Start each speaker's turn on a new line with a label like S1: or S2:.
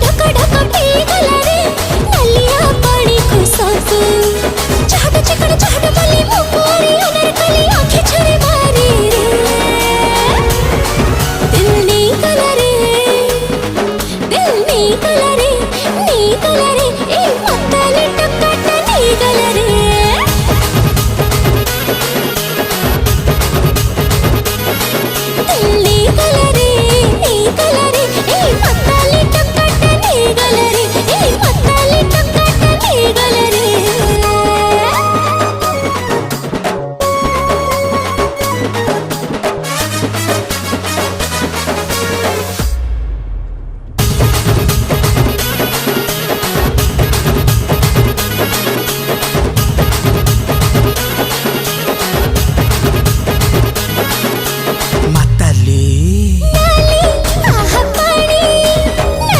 S1: ढक ढक पी गलरे नलिया पानी को सांस चाहत चिकन चाहत मली मुकोरी अनरकली आंखें छड़े मारी रे दिल नी कलरे ए मत्तले टक्कट नी कलरे दिल नी कलरे